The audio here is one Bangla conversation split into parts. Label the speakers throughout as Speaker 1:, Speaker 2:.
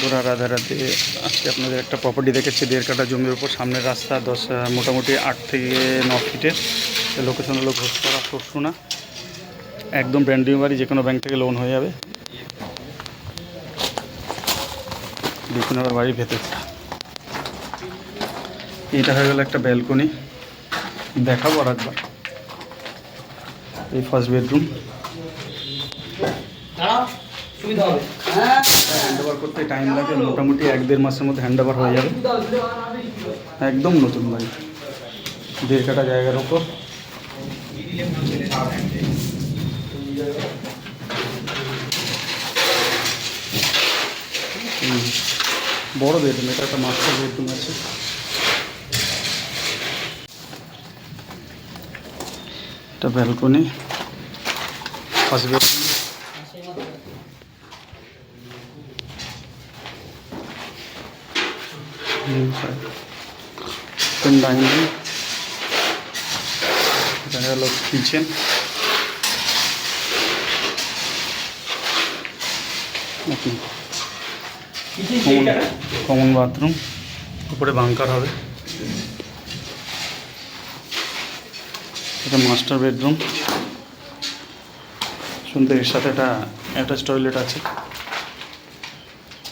Speaker 1: বন্ধুরা, রাধে রাধে। আজকে আপনাদের একটা প্রপার্টি দেখেছি 1.5 কাঠা জমির উপর, সামনের রাস্তা মোটামুটি 8 থেকে 9 ফিটের। লোকেশন হলো ঘোষপাড়া সরসুনা, একদম ব্র্যান্ড নিউ বাড়ি, যে কোনো ব্যাংক থেকে লোন হয়ে যাবে। বিপুনগর বাড়ির ভেতরটা এইটা হয়ে গেল একটা ব্যালকনি, দেখাবো আর একবার। এই ফার্স্ট বেডরুম, হ্যান্ডওভার করতে টাইম লাগে, মোটামুটি 1-1.5 মাসের মধ্যে হ্যান্ডওভার হয়ে যাবে। একদম নতুন বাড়ি, 1.5 কাঠা জায়গার ওপর। বড় বেডরুম, এটা একটা মাস্টার বেডরুম আছে। এটা ব্যালকনি, ফার্স্ট বেডরুম। ডাইনিং, এটা হলো কিচেন। কমন বাথরুম, উপরে বাংকার হবে। এটা মাস্টার বেডরুম, সুন্দর। এর সাথে একটা অ্যাটাচ টয়লেট আছে।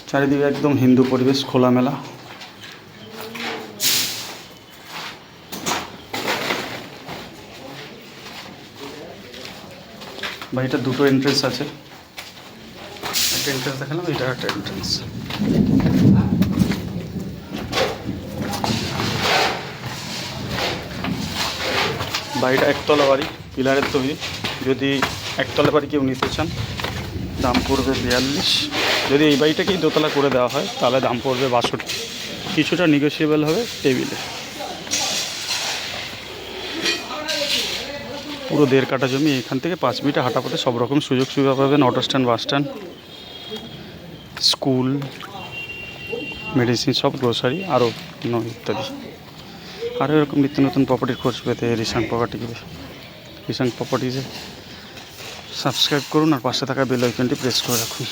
Speaker 1: চারিদিকে একদম হিন্দু পরিবেশ, খোলামেলা। বাড়িটা দুটো এন্ট্রেন্স আছে, একটা এন্ট্রেন্স দেখালাম, এটা একটা এন্ট্রেন্স। বাড়িটা একতলা বাড়ি, পিলারের তৈরি। যদি একতলা বাড়ি কেউ নিতে চান, দাম পড়বে 42। যদি এই বাড়িটাকেই দোতলা করে দেওয়া হয় তাহলে দাম পড়বে 62। কিছুটা নেগোসিয়েবল হবে টেবিলে। পুরো 1.5 কাঠা জমি, এখান থেকে 5 মিনিটে হাঁটা পথে সব রকম সুযোগ সুবিধা পাবেন। Auto stand, bus stand, school, medicine shop, grocery, আরও ইত্যাদি। আরও এরকম নিত্য নতুন প্রপার্টির খোঁজ পেতে রিসাং প্রপার্টিজে সাবস্ক্রাইব করুন আর পাশে থাকা বেল আইকনটি প্রেস করে রাখুন।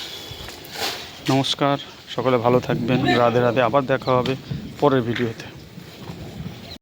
Speaker 1: নমস্কার, সকলে ভালো থাকবেন। রাধে রাধে। আবার দেখা হবে পরের ভিডিওতে।